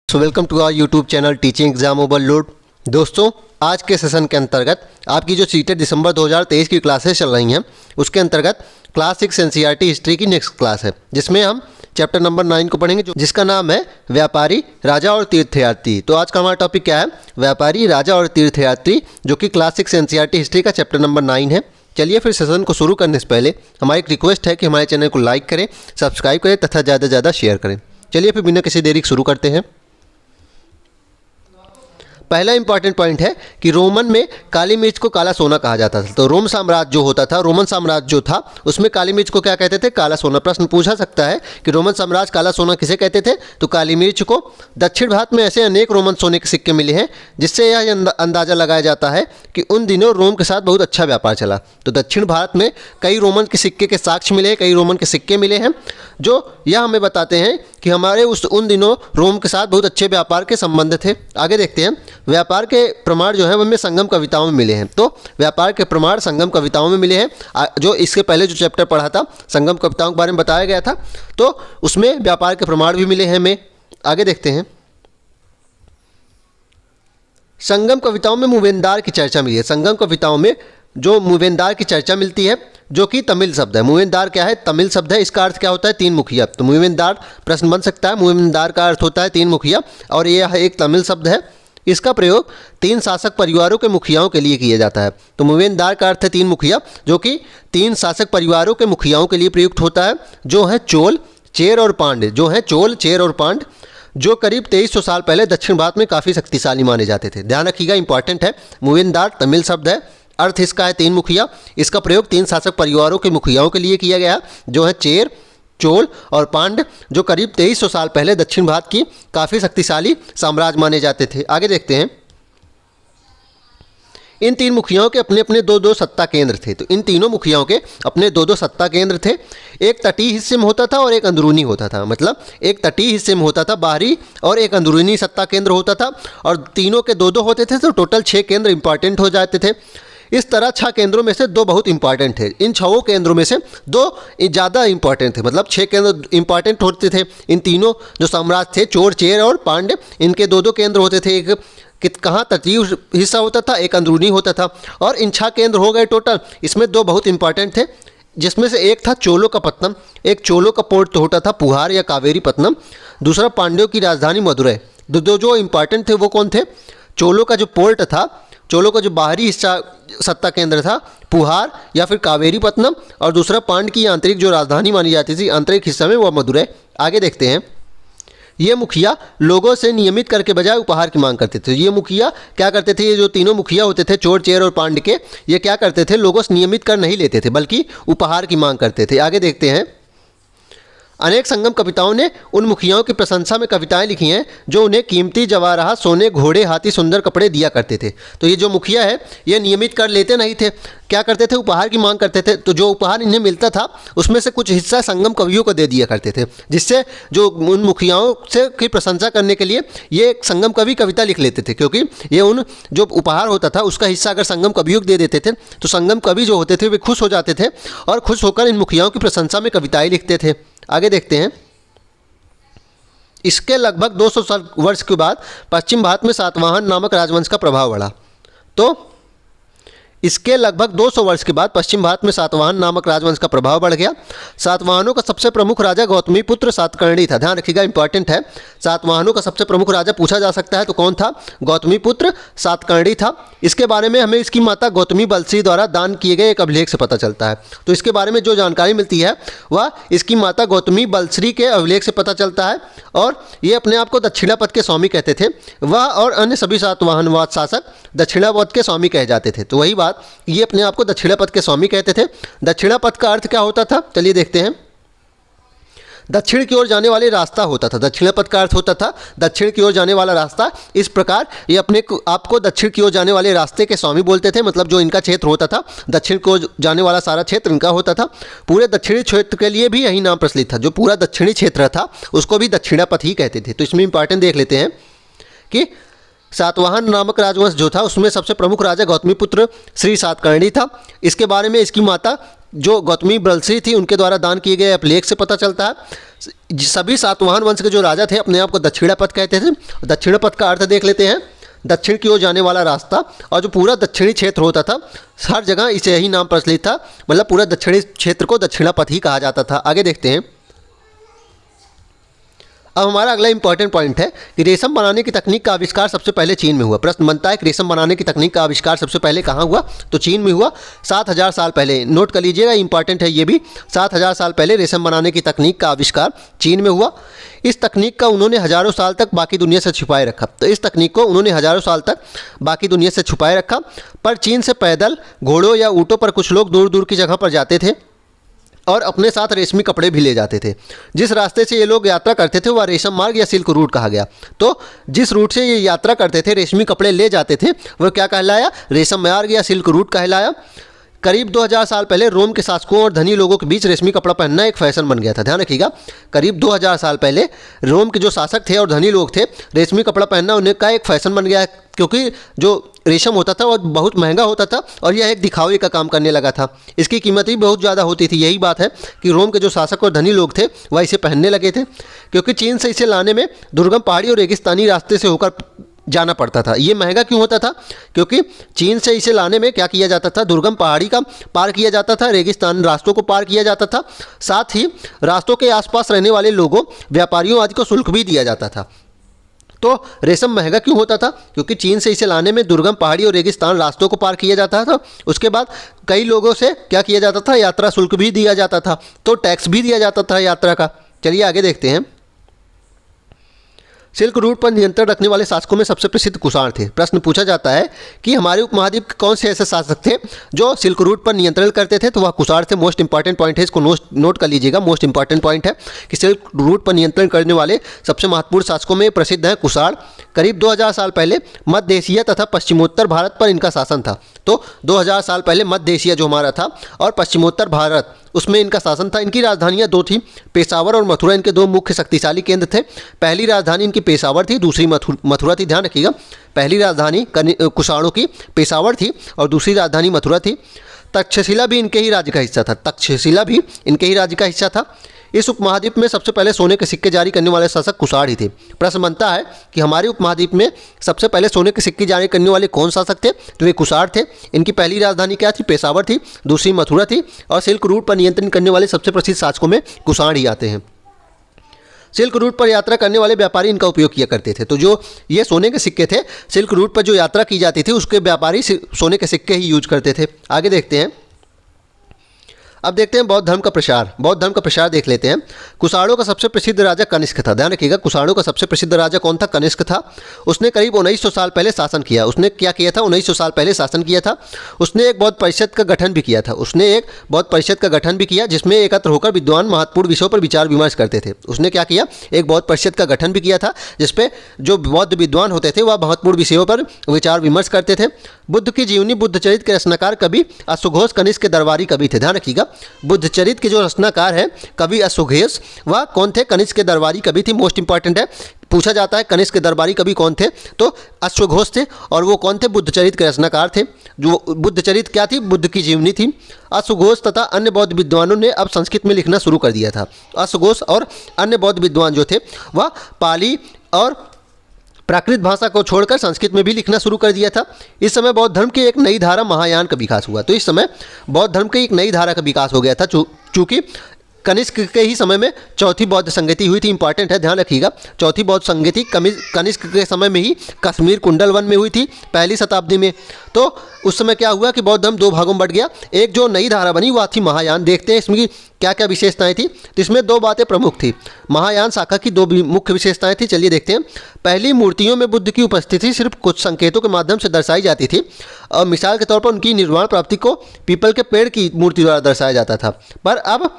So welcome to our YouTube channel teaching exam overload. दोस्तों, आज के सेशन के अंतर्गत आपकी जो सीटेट दिसंबर 2023 की क्लासेस चल रही हैं उसके अंतर्गत क्लास 6 एनसीईआरटी हिस्ट्री की नेक्स्ट क्लास है, जिसमें हम चैप्टर नंबर 9 को पढ़ेंगे, जिसका नाम है व्यापारी, राजा और तीर्थयात्री। तो आज का हमारा टॉपिक क्या है? व्यापारी, राजा और तीर्थयात्री, जो कि क्लास 6 एनसीईआरटी हिस्ट्री का चैप्टर नंबर 9 है। चलिए फिर सेशन को शुरू करने से पहले हमारी एक रिक्वेस्ट है कि हमारे चैनल को लाइक करें, सब्सक्राइब करें तथा ज़्यादा से ज़्यादा शेयर करें। चलिए फिर बिना किसी देरी के शुरू करते हैं। पहला इंपॉर्टेंट पॉइंट है कि रोमन में काली मिर्च को काला सोना कहा जाता था। तो रोम साम्राज्य जो होता था, रोमन साम्राज्य जो था, उसमें काली मिर्च को क्या कहते थे? काला सोना। प्रश्न पूछा सकता है कि रोमन साम्राज्य काला सोना किसे कहते थे? तो काली मिर्च को। दक्षिण भारत में ऐसे अनेक रोमन सोने के सिक्के मिले हैं जिससे यह अंदाज़ा लगाया जाता है कि उन दिनों रोम के साथ बहुत अच्छा व्यापार चला। तो दक्षिण भारत में कई रोमन के सिक्के के साक्ष्य मिले हैं, कई रोमन के सिक्के मिले हैं जो यह हमें बताते हैं कि हमारे उन दिनों रोम के साथ बहुत अच्छे व्यापार के संबंध थे। आगे देखते हैं। व्यापार के प्रमाण जो है वो हमें संगम कविताओं में मिले हैं। तो व्यापार के प्रमाण संगम कविताओं में मिले हैं। जो इसके पहले जो चैप्टर पढ़ा था, संगम कविताओं के बारे में बताया गया था, तो उसमें व्यापार के प्रमाण भी मिले हैं हमें। आगे देखते हैं। संगम कविताओं में मूवेंदार की चर्चा मिली है। संगम कविताओं में जो मूवेंदार की चर्चा मिलती है, जो कि तमिल शब्द है। मूवेंदार क्या है? तमिल शब्द है। इसका अर्थ क्या होता है? तीन मुखिया। तो मूवेंदार प्रश्न बन सकता है। मूवेंदार का अर्थ होता है तीन मुखिया, और यह एक तमिल शब्द है। इसका प्रयोग तीन शासक परिवारों के मुखियाओं के लिए किया जाता है। तो मूवेंदार का अर्थ है तीन मुखिया, जो कि तीन शासक परिवारों के मुखियाओं के लिए प्रयुक्त होता है, जो है चोल, चेर और पांड्य। जो है चोल, चेर और पांड्य, जो करीब 2300 साल पहले दक्षिण भारत में काफ़ी शक्तिशाली माने जाते थे। ध्यान रखिएगा, इंपॉर्टेंट है। मूवेंदार तमिल शब्द है, अर्थ इसका है तीन मुखिया। इसका प्रयोग तीन शासक परिवारों के मुखियाओं के लिए किया गया, जो है चेर, चोल और पांड्य, जो करीब 2300 साल पहले दक्षिण भारत की काफ़ी शक्तिशाली साम्राज्य माने जाते थे। आगे देखते हैं। इन तीन मुखियाओं के अपने अपने दो दो सत्ता केंद्र थे। तो इन तीनों मुखियाओं के अपने दो दो सत्ता केंद्र थे। एक तटीय हिस्से में होता था और एक अंदरूनी होता था। मतलब एक तटीय हिस्से में होता था बाहरी, और एक अंदरूनी सत्ता केंद्र होता था, और तीनों के दो दो होते थे। तो टोटल 6 केंद्र इंपॉर्टेंट हो जाते थे। इस तरह 6 केंद्रों में से 2 बहुत इंपॉर्टेंट थे। इन 6 केंद्रों में से 2 ज़्यादा इंपॉर्टेंट थे। मतलब 6 केंद्र इंपॉर्टेंट होते थे। इन तीनों जो साम्राज्य थे, चोर, चेर और पांड्य, इनके 2 केंद्र होते थे। एक कहाँ तटीय हिस्सा होता था, एक अंदरूनी होता था। और इन 6 केंद्र हो गए टोटल। इसमें 2 बहुत इंपॉर्टेंट थे, जिसमें से एक था चोलों का पत्तनम। एक चोलों का पोर्ट तो होता था पुहार या कावेरी पत्तनम। दूसरा पांड्यों की राजधानी मदुरै। दो जो इंपॉर्टेंट थे वो कौन थे? चोलों का जो पोर्ट था, चोलों का जो बाहरी हिस्सा सत्ता केंद्र था, पुहार या फिर कावेरी पत्तनम, और दूसरा पांड्य की आंतरिक जो राजधानी मानी जाती थी आंतरिक हिस्सा में, वह मदुरै। आगे देखते हैं। ये मुखिया लोगों से नियमित कर के बजाय उपहार की मांग करते थे। ये मुखिया क्या करते थे? ये जो तीनों मुखिया होते थे, चोर, चेर और पांड्य के, ये क्या करते थे? लोगों से नियमित कर नहीं लेते थे, बल्कि उपहार की मांग करते थे। आगे देखते हैं। अनेक संगम कविताओं ने उन मुखियाओं की प्रशंसा में कविताएं लिखी हैं जो उन्हें कीमती जवाहरात, सोने, घोड़े, हाथी, सुंदर कपड़े दिया करते थे। तो ये जो मुखिया है, ये नियमित कर लेते नहीं थे। क्या करते थे? उपहार की मांग करते थे। तो जो उपहार इन्हें मिलता था उसमें से कुछ हिस्सा संगम कवियों को दे दिया करते थे, जिससे जो उन मुखियाओं से की प्रशंसा करने के लिए ये एक संगम कवि कविता लिख लेते थे। क्योंकि ये उन जो उपहार होता था उसका हिस्सा अगर संगम कवियों को दे देते थे तो संगम कवि जो होते थे वे खुश हो जाते थे, और खुश होकर इन मुखियाओं की प्रशंसा में कविताएँ लिखते थे। आगे देखते हैं। इसके लगभग 200 वर्ष के बाद पश्चिम भारत में सातवाहन नामक राजवंश का प्रभाव बढ़ा। तो इसके लगभग 200 वर्ष के बाद पश्चिम भारत में सातवाहन नामक राजवंश का प्रभाव बढ़ गया। सातवाहनों का सबसे प्रमुख राजा गौतमी पुत्र सातकर्णी था। ध्यान रखिएगा, इंपॉर्टेंट है। सातवाहनों का सबसे प्रमुख राजा पूछा जा सकता है, तो कौन था? गौतमी पुत्र सातकर्णी था। इसके बारे में हमें इसकी माता गौतमी बलश्री द्वारा दान किए गए एक अभिलेख से पता चलता है। तो इसके बारे में जो जानकारी मिलती है वह इसकी माता गौतमी बलश्री के अभिलेख से पता चलता है, और ये अपने आप को दक्षिणापथ के स्वामी कहते थे। वह और अन्य सभी सातवाहनवाद शासक दक्षिणापथ के स्वामी कहे जाते थे। तो वही बात, ये अपने आप को दक्षिणापथ के स्वामी कहते थे। दक्षिणापथ का अर्थ क्या होता था? चलिए देखते हैं। दक्षिण की ओर जाने वाले रास्ता होता था। दक्षिणापथ का अर्थ होता था दक्षिण की ओर जाने वाला रास्ता। इस प्रकार ये अपने आपको दक्षिण की ओर जाने वाले रास्ते के स्वामी बोलते थे। मतलब जो इनका क्षेत्र होता था, दक्षिण की ओर जाने वाला सारा क्षेत्र इनका होता था। पूरे दक्षिणी क्षेत्र के लिए भी यही नाम प्रचलित था। जो पूरा दक्षिणी क्षेत्र था उसको भी दक्षिणापथ ही कहते थे। तो इसमें इंपॉर्टेंट देख लेते हैं कि सातवाहन नामक राजवंश जो था उसमें सबसे प्रमुख राजा गौतमीपुत्र श्री सातकर्णी था। इसके बारे में इसकी माता जो गौतमी बलश्री थी उनके द्वारा दान किए गए अभिलेख से पता चलता है। सभी सातवाहन वंश के जो राजा थे अपने आप को दक्षिणापथ कहते थे। दक्षिणापथ का अर्थ देख लेते हैं, दक्षिण की ओर जाने वाला रास्ता। और जो पूरा दक्षिणी क्षेत्र होता था हर जगह इसे यही नाम प्रचलित था, मतलब पूरा दक्षिणी क्षेत्र को दक्षिणापथ ही कहा जाता था। आगे देखते हैं। अब हमारा अगला इंपॉर्टेंट पॉइंट है कि रेशम बनाने की तकनीक का आविष्कार सबसे पहले चीन में हुआ। प्रश्न बनता है कि रेशम बनाने की तकनीक का आविष्कार सबसे पहले कहाँ हुआ, तो चीन में हुआ 7000 साल पहले। नोट कर लीजिएगा, इंपॉर्टेंट है ये भी। 7000 साल पहले रेशम बनाने की तकनीक का आविष्कार चीन में हुआ। इस तकनीक का उन्होंने हज़ारों साल तक बाकी दुनिया से छुपाए रखा। तो इस तकनीक को उन्होंने हज़ारों साल तक बाकी दुनिया से छुपाए रखा। पर चीन से पैदल, घोड़ों या ऊँटों पर कुछ लोग दूर दूर की जगह पर जाते थे और अपने साथ रेशमी कपड़े भी ले जाते थे। जिस रास्ते से ये लोग यात्रा करते थे वह रेशम मार्ग या सिल्क रूट कहा गया। तो जिस रूट से ये यात्रा करते थे, रेशमी कपड़े ले जाते थे, वह क्या कहलाया, रेशम मार्ग या सिल्क रूट कहलाया। करीब 2000 साल पहले रोम के शासकों और धनी लोगों के बीच रेशमी कपड़ा पहनना एक फैशन बन गया था। ध्यान रखिएगा, करीब 2000 साल पहले रोम के जो शासक थे और धनी लोग थे, रेशमी कपड़ा पहनना उन्हें का एक फैशन बन गया, क्योंकि जो रेशम होता था वो बहुत महंगा होता था और यह एक दिखावे का काम करने लगा था। इसकी कीमत भी बहुत ज़्यादा होती थी। यही बात है कि रोम के जो शासक और धनी लोग थे वह इसे पहनने लगे थे, क्योंकि चीन से इसे लाने में दुर्गम पहाड़ी और रेगिस्तानी रास्ते से होकर जाना पड़ता था। ये महंगा क्यों होता था, क्योंकि चीन से इसे लाने में क्या किया जाता था, दुर्गम पहाड़ी का पार किया जाता था, रेगिस्तान रास्तों को पार किया जाता था। साथ ही रास्तों के आसपास रहने वाले लोगों, व्यापारियों आदि को शुल्क भी दिया जाता था। तो रेशम महंगा क्यों होता था, क्योंकि चीन से इसे लाने में दुर्गम पहाड़ी और रेगिस्तान रास्तों को पार किया जाता था। उसके बाद कई लोगों से क्या किया जाता था, यात्रा शुल्क भी दिया जाता था, तो टैक्स भी दिया जाता था यात्रा का। चलिए आगे देखते हैं। सिल्क रूट पर नियंत्रण रखने वाले शासकों में सबसे प्रसिद्ध कुषाण थे। प्रश्न पूछा जाता है कि हमारे उपमहाद्वीप के कौन से ऐसे शासक थे जो सिल्क रूट पर नियंत्रण करते थे, तो वह कुषाण थे। मोस्ट इंपॉर्टेंट पॉइंट है, इसको नोट कर लीजिएगा। मोस्ट इंपॉर्टेंट पॉइंट है कि सिल्क रूट पर नियंत्रण करने वाले सबसे महत्वपूर्ण शासकों में प्रसिद्ध हैं कुषाण। करीब 2000 साल पहले मध्य एशिया तथा पश्चिमोत्तर भारत पर इनका शासन था। तो 2000 साल पहले मध्य एशिया जो हमारा था और पश्चिमोत्तर भारत, उसमें इनका शासन था। इनकी राजधानियां दो थी, पेशावर और मथुरा इनके दो मुख्य शक्तिशाली केंद्र थे। पहली राजधानी इनकी पेशावर थी, दूसरी मथुरा थी। ध्यान रखिएगा, पहली राजधानी कुषाणों की पेशावर थी और दूसरी राजधानी मथुरा थी। तक्षशिला भी इनके ही राज्य का हिस्सा था। तक्षशिला भी इनके ही राज्य का हिस्सा था। इस उपमहाद्वीप में सबसे पहले सोने के सिक्के जारी करने वाले शासक कुषाण ही थे। प्रश्न बनता है कि हमारे उपमहाद्वीप में सबसे पहले सोने के सिक्के जारी करने वाले कौन शासक थे, तो वे कुषाण थे। इनकी पहली राजधानी क्या थी, पेशावर थी, दूसरी मथुरा थी और सिल्क रूट पर नियंत्रण करने वाले सबसे प्रसिद्ध शासकों में कुषाण ही आते हैं। सिल्क रूट पर यात्रा करने वाले व्यापारी इनका उपयोग किया करते थे। तो जो ये सोने के सिक्के थे, सिल्क रूट पर जो यात्रा की जाती थी उसके व्यापारी सोने के सिक्के ही यूज करते थे। आगे देखते हैं। अब देखते हैं बौद्ध धर्म का प्रसार। बौद्ध धर्म का प्रसार देख लेते हैं। कुषाणों का सबसे प्रसिद्ध राजा कनिष्क था। ध्यान रखिएगा, कुषाणों का सबसे प्रसिद्ध राजा कौन था, कनिष्क था। उसने करीब 1900 साल पहले शासन किया। उसने क्या किया था, 1900 साल पहले शासन किया था। उसने एक बौद्ध परिषद का गठन भी किया था। उसने एक बौद्ध परिषद का गठन भी किया जिसमें एकत्र होकर विद्वान महत्वपूर्ण विषयों पर विचार विमर्श करते थे। उसने क्या किया, एक बौद्ध परिषद का गठन भी किया था जिसपे जो बौद्ध विद्वान होते थे वह महत्वपूर्ण विषयों पर विचार विमर्श करते थे। बुद्ध की जीवनी, बुद्धचरित के रचनाकार कवि अश्वघोष कनिष्क के दरबारी कवि थे। ध्यान रखिएगा, बुद्धचरित के जो रचनाकार है कवि अश्वघोष, वह कौन थे, कनिष्क के दरबारी कवि थे। मोस्ट इंपॉर्टेंट है, पूछा जाता है कनिष्क के दरबारी कवि कौन थे, तो अश्वघोष थे। और वो कौन थे, बुद्धचरित के रचनाकार थे। जो बुद्धचरित क्या थी, बुद्ध की जीवनी थी। अश्वघोष तथा अन्य बौद्ध विद्वानों ने अब संस्कृत में लिखना शुरू कर दिया था। अश्वघोष और अन्य बौद्ध विद्वान जो थे वह पाली और प्राकृत भाषा को छोड़कर संस्कृत में भी लिखना शुरू कर दिया था। इस समय बौद्ध धर्म की एक नई धारा महायान का विकास हुआ। तो इस समय बौद्ध धर्म की एक नई धारा का विकास हो गया था, चूँकि कनिष्क के ही समय में चौथी बौद्ध संगति हुई थी। इंपॉर्टेंट है, ध्यान रखिएगा। चौथी बौद्ध संगति कनिष्क के समय में ही कश्मीर कुंडल वन में हुई थी, पहली शताब्दी में। तो उस समय क्या हुआ कि बौद्ध धर्म दो भागों में बंट गया। एक जो नई धारा बनी वह थी महायान। देखते हैं इसमें क्या क्या विशेषताएं थी। तो इसमें दो बातें प्रमुख थी। महायान शाखा की दो मुख्य विशेषताएं थी। चलिए देखते हैं। पहली, मूर्तियों में बुद्ध की उपस्थिति सिर्फ कुछ संकेतों के माध्यम से दर्शाई जाती थी। और मिसाल के तौर पर उनकी निर्वाण प्राप्ति को पीपल के पेड़ की मूर्ति द्वारा दर्शाया जाता था। पर अब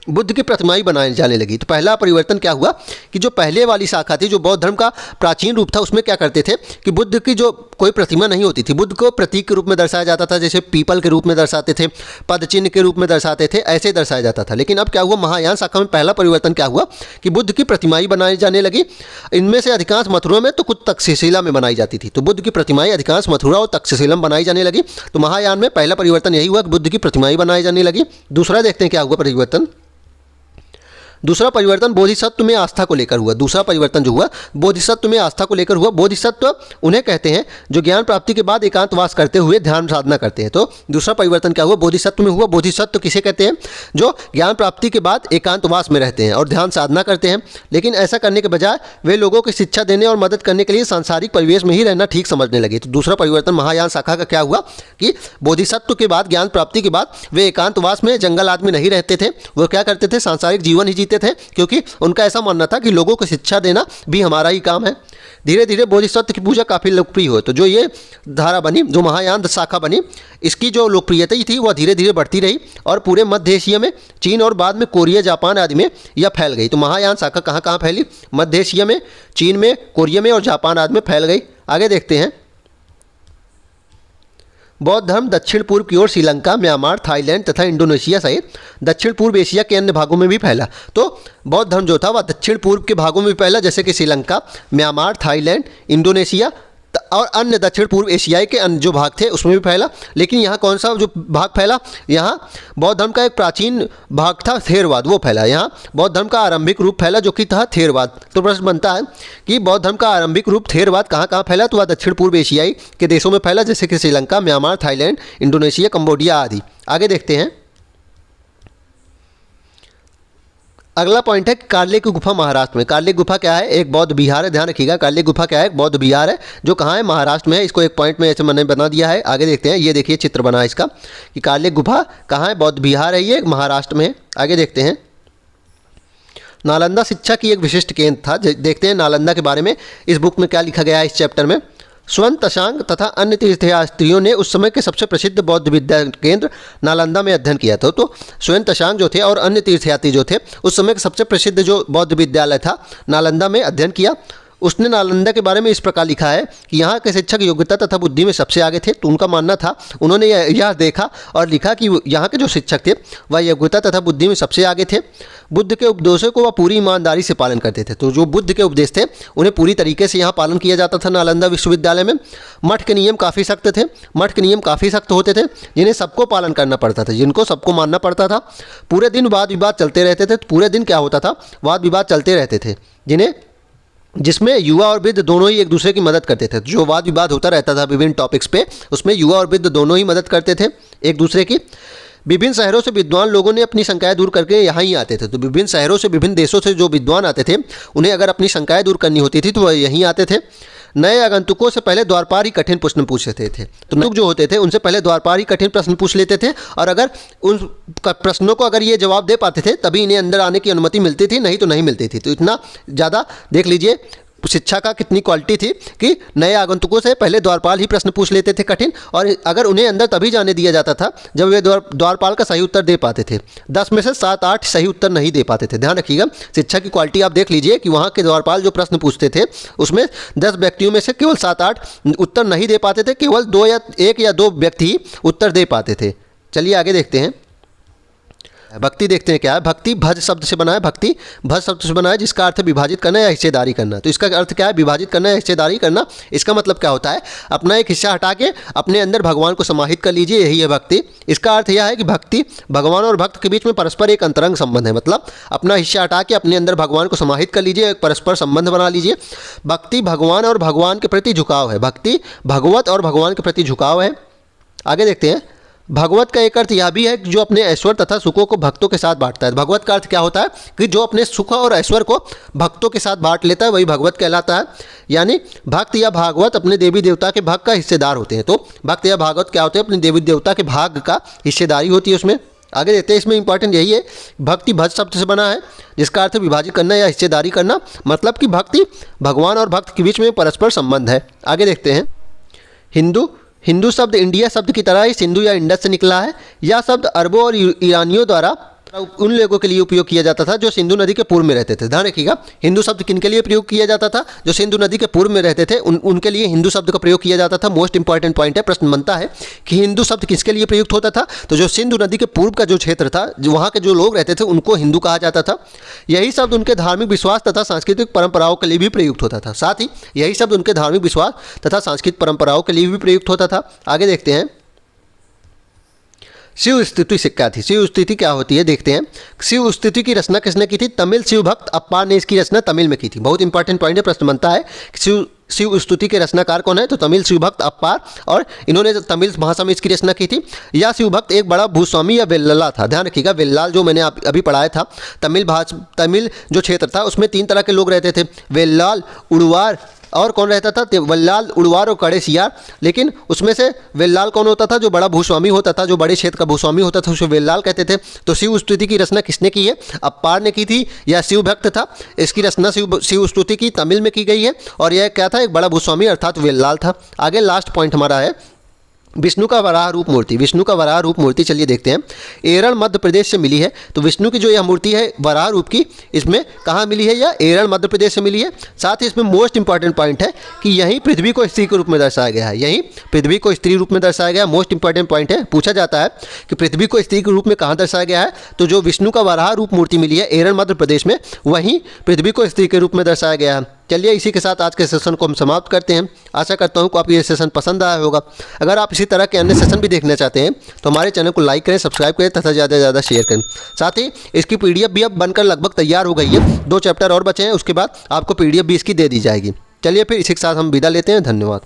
बुद्ध की प्रतिमाएं बनाई जाने लगी। तो पहला परिवर्तन क्या हुआ कि जो पहले वाली शाखा थी, जो बौद्ध धर्म का प्राचीन रूप था, उसमें क्या करते थे कि बुद्ध की जो कोई प्रतिमा नहीं होती थी, बुद्ध को प्रतीक के रूप में दर्शाया जाता था। जैसे पीपल के रूप में दर्शाते थे, पद चिन्ह के रूप में दर्शाते थे, ऐसे दर्शाया जाता था। लेकिन अब क्या हुआ, महायान शाखा में पहला परिवर्तन क्या हुआ कि बुद्ध की प्रतिमाएं बनाई जाने लगी। इनमें से अधिकांश मथुरा में तो कुछ तक्षशिला में बनाई जाती थी। तो बुद्ध की प्रतिमाएं अधिकांश मथुरा और तक्षशिला में बनाई जाने लगी। तो महायान में पहला परिवर्तन यही हुआ कि बुद्ध की प्रतिमाएं बनाई जाने लगी। दूसरा देखते हैं क्या हुआ परिवर्तन। दूसरा परिवर्तन बोधिसत्व में आस्था को लेकर हुआ। दूसरा परिवर्तन जो हुआ बोधिसत्व में आस्था को लेकर हुआ। बोधिसत्व उन्हें कहते हैं जो ज्ञान प्राप्ति के बाद एकांतवास करते हुए ध्यान साधना करते हैं। तो दूसरा परिवर्तन क्या हुआ, बोधिसत्व में हुआ। बोधिसत्व किसे कहते हैं, जो ज्ञान प्राप्ति के बाद एकांतवास में रहते हैं और ध्यान साधना करते हैं, लेकिन ऐसा करने के बजाय वे लोगों की शिक्षा देने और मदद करने के लिए सांसारिक परिवेश में ही रहना ठीक समझने लगे। तो दूसरा परिवर्तन महायान शाखा का क्या हुआ कि बोधिसत्व के बाद, ज्ञान प्राप्ति के बाद वे एकांतवास में जंगल आदमी नहीं रहते थे, वो क्या करते थे, सांसारिक जीवन ही जीते थे, क्योंकि उनका ऐसा मानना था कि लोगों को शिक्षा देना भी हमारा ही काम है। धीरे धीरे बोधिसत्व की पूजा काफ़ी लोकप्रिय हुई। तो जो ये धारा बनी, जो महायान शाखा बनी, इसकी जो लोकप्रियता थी वह धीरे धीरे बढ़ती रही और पूरे मध्य एशिया में, चीन और बाद में कोरिया, जापान आदि में यह फैल गई। तो महायान शाखा कहाँ कहाँ फैली, मध्य एशिया में, चीन में, कोरिया में और जापान आदि में फैल गई। आगे देखते हैं। बौद्ध धर्म दक्षिण पूर्व की ओर श्रीलंका, म्यांमार, थाईलैंड तथा इंडोनेशिया सहित दक्षिण पूर्व एशिया के अन्य भागों में भी फैला। तो बौद्ध धर्म जो था वह दक्षिण पूर्व के भागों में भी फैला, जैसे कि श्रीलंका, म्यांमार, थाईलैंड, इंडोनेशिया और अन्य दक्षिण पूर्व एशियाई के अन्य जो भाग थे उसमें भी फैला। लेकिन यहाँ कौन सा जो भाग फैला, यहाँ बौद्ध धर्म का एक प्राचीन भाग था थेरवाद, वो फैला। यहाँ बौद्ध धर्म का आरंभिक रूप फैला जो कि था थेरवाद। तो प्रश्न बनता है कि बौद्ध धर्म का आरंभिक रूप थेरवाद कहाँ कहाँ फैला, तो वह दक्षिण पूर्व एशियाई के देशों में फैला, जैसे कि Sri Lanka, Myanmar, Thailand, Indonesia, Cambodia आदि। आगे देखते हैं। अगला पॉइंट है कारले की गुफा महाराष्ट्र में। कारले गुफा क्या है, एक बौद्ध विहार है, ध्यान रखिएगा। कारले गुफा क्या है, एक बौद्ध विहार है जो कहाँ है, महाराष्ट्र में है। इसको एक पॉइंट में ऐसे मैंने बना दिया है। आगे देखते हैं। ये देखिए चित्र बना है इसका कि कारले गुफा कहाँ है, बौद्ध विहार है, ये महाराष्ट्र में है। आगे देखते हैं। नालंदा शिक्षा की एक विशिष्ट केंद्र था। देखते हैं नालंदा के बारे में इस बुक में क्या लिखा गया है इस चैप्टर में। स्वयं तशांग तथा अन्य तीर्थयात्रियों ने उस समय के सबसे प्रसिद्ध बौद्ध विद्या केंद्र नालंदा में अध्ययन किया था। तो स्वयं तशांग जो थे और अन्य तीर्थयात्री जो थे उस समय के सबसे प्रसिद्ध जो बौद्ध विद्यालय था नालंदा में अध्ययन किया। उसने नालंदा के बारे में इस प्रकार लिखा है कि यहाँ के शिक्षक योग्यता तथा बुद्धि में सबसे आगे थे। तो उनका मानना था, उन्होंने यह देखा और लिखा कि यहाँ के जो शिक्षक थे वह योग्यता तथा बुद्धि में सबसे आगे थे। बुद्ध के उपदेशों को वह पूरी ईमानदारी से पालन करते थे। तो जो बुद्ध के उपदेश थे उन्हें पूरी तरीके से यहाँ पालन किया जाता था नालंदा विश्वविद्यालय में। मठ के नियम काफ़ी सख्त थे। मठ के नियम काफ़ी सख्त होते थे जिन्हें सबको पालन करना पड़ता था, जिनको सबको मानना पड़ता था। पूरे दिन वाद विवाद चलते रहते थे। पूरे दिन क्या होता था, वाद विवाद चलते रहते थे, जिसमें युवा और वृद्ध दोनों ही एक दूसरे की मदद करते थे। जो वाद विवाद होता रहता था विभिन्न टॉपिक्स पे, उसमें युवा और वृद्ध दोनों ही मदद करते थे एक दूसरे की। विभिन्न शहरों से विद्वान लोगों ने अपनी शंकाएं दूर करके यहाँ ही आते थे। तो विभिन्न शहरों से, विभिन्न देशों से जो विद्वान आते थे उन्हें अगर अपनी शंकाएं दूर करनी होती थी तो वह यहीं आते थे। नए आगंतुकों से पहले द्वारपाल ही कठिन प्रश्न पूछते थे। तो लोग जो होते थे उनसे पहले द्वारपाल ही कठिन प्रश्न पूछ लेते थे और अगर उन प्रश्नों को अगर ये जवाब दे पाते थे तभी इन्हें अंदर आने की अनुमति मिलती थी, नहीं तो नहीं मिलती थी। तो इतना ज़्यादा देख लीजिए शिक्षा का कितनी क्वालिटी थी कि नए आगंतुकों से पहले द्वारपाल ही प्रश्न पूछ लेते थे कठिन, और अगर उन्हें अंदर तभी जाने दिया जाता था जब वे द्वारपाल का सही उत्तर दे पाते थे। 10 में से 7-8 सही उत्तर नहीं दे पाते थे। ध्यान रखिएगा, शिक्षा की क्वालिटी आप देख लीजिए कि वहाँ के द्वारपाल जो प्रश्न पूछते थे उसमें 10 व्यक्तियों में से केवल 7-8 उत्तर नहीं दे पाते थे, केवल 1 या 2 व्यक्ति ही उत्तर दे पाते थे। चलिए आगे देखते हैं। भक्ति देखते हैं क्या है। भक्ति भज शब्द से बना है। भक्ति भज शब्द से बना है जिसका अर्थ है विभाजित करना या हिस्सेदारी करना। तो इसका अर्थ क्या है, विभाजित करना या हिस्सेदारी करना। इसका मतलब क्या होता है, अपना एक हिस्सा हटा के अपने अंदर भगवान को समाहित कर लीजिए, यही है भक्ति। इसका अर्थ यह है कि भक्ति भगवान और भक्त के बीच में परस्पर एक अंतरंग संबंध है। मतलब अपना हिस्सा हटा के अपने अंदर भगवान को समाहित कर लीजिए, एक परस्पर संबंध बना लीजिए। भक्ति भगवान और भगवान के प्रति झुकाव है। भक्ति भगवत और भगवान के प्रति झुकाव है। आगे देखते हैं। भगवत का एक अर्थ यह भी है कि जो अपने ऐश्वर्य तथा सुखों को भक्तों के साथ बांटता है। भगवत का अर्थ क्या होता है कि जो अपने सुख और ऐश्वर्य को भक्तों के साथ बांट लेता है वही भगवत कहलाता है। यानी भक्त या भागवत अपने देवी देवता के भाग का हिस्सेदार होते हैं। तो भक्त या भागवत क्या होते हैं, अपने देवी देवता के भाग का हिस्सेदारी होती है उसमें। आगे देखते हैं। इसमें इंपॉर्टेंट यही है, भक्ति भज शब्द से बना है जिसका अर्थ विभाजित करना या हिस्सेदारी करना। मतलब कि भक्ति भगवान और भक्त के बीच में परस्पर संबंध है। आगे देखते हैं। हिंदू शब्द इंडिया शब्द की तरह ही सिंधु या इंडस से निकला है। यह शब्द अरबों और ईरानियों द्वारा उन लोगों के लिए उपयोग किया जाता था जो सिंधु नदी के पूर्व में रहते थे। ध्यान रखिएगा, हिंदू शब्द किन के लिए प्रयोग किया जाता था, जो सिंधु नदी के पूर्व में रहते थे उनके लिए हिंदू शब्द का प्रयोग किया जाता था। मोस्ट इंपॉर्टेंट पॉइंट है, प्रश्न बनता है कि हिंदू शब्द किसके लिए प्रयुक्त होता था। तो जो सिंधु नदी के पूर्व का जो क्षेत्र था, जो वहाँ के जो लोग रहते थे उनको हिंदू कहा जाता था। यही शब्द उनके धार्मिक विश्वास तथा सांस्कृतिक परंपराओं के लिए भी प्रयुक्त होता था। साथ ही यही शब्द उनके धार्मिक विश्वास तथा सांस्कृतिक परंपराओं के लिए भी प्रयुक्त होता था। आगे देखते हैं। शिव स्तुति से क्या थी? शिव स्तुति क्या होती है देखते हैं। शिव स्तुति की रचना किसने की थी? तमिल शिव भक्त अप्पार ने इसकी रचना तमिल में की थी। बहुत इंपॉर्टेंट पॉइंट है, प्रश्न बनता है कि शिव स्तुति के रचनाकार कौन है? तो तमिल शिव भक्त अप्पार, और इन्होंने तमिल भाषा में इसकी रचना की थी। यह शिव भक्त एक बड़ा भूस्वामी या वेल्लाल था। ध्यान रखिएगा, वेल्लाल जो मैंने अभी पढ़ाया था, तमिल जो क्षेत्र था उसमें 3 तरह के लोग रहते थे, वेल्लाल, उड़वार, और कौन रहता था? वेल्लाल, उड़वार और कड़ेसियार। लेकिन उसमें से वेल्लाल कौन होता था? जो बड़ा भूस्वामी होता था, जो बड़े क्षेत्र का भूस्वामी होता था, उसे वेल्लाल कहते थे। तो शिव स्तुति की रचना किसने की है? अप्पार ने की थी। यह शिव भक्त था। इसकी रचना शिव स्तुति की तमिल में की गई है, और यह क्या था? एक बड़ा भूस्वामी अर्थात वेल्लाल था। आगे लास्ट पॉइंट हमारा है विष्णु का वराह रूप मूर्ति। विष्णु का वराह रूप मूर्ति चलिए देखते हैं। एरल मध्य प्रदेश से मिली है। तो विष्णु की जो यह मूर्ति है वराह रूप की, इसमें कहाँ मिली है? यह एरल मध्य प्रदेश से मिली है। साथ ही इसमें मोस्ट इंपॉर्टेंट पॉइंट है कि यहीं पृथ्वी को स्त्री के रूप में दर्शाया गया है। यहीं पृथ्वी को स्त्री रूप में दर्शाया गया है। मोस्ट इंपॉर्टेंट पॉइंट है, पूछा जाता है कि पृथ्वी को स्त्री के रूप में कहाँ दर्शाया गया है? तो जो विष्णु का वराह रूप मूर्ति मिली है एरल मध्य प्रदेश में, वहीं पृथ्वी को स्त्री के रूप में दर्शाया गया है। चलिए इसी के साथ आज के सेशन को हम समाप्त करते हैं। आशा करता हूँ कि आपको ये सेशन पसंद आया होगा। अगर आप इसी तरह के अन्य सेशन भी देखना चाहते हैं तो हमारे चैनल को लाइक करें, सब्सक्राइब करें तथा ज़्यादा से ज़्यादा शेयर करें। साथ ही इसकी PDF भी अब बनकर लगभग तैयार हो गई है। 2 चैप्टर और बचे हैं, उसके बाद आपको PDF भी इसकी दे दी जाएगी। चलिए फिर इसी के साथ हम विदा लेते हैं। धन्यवाद।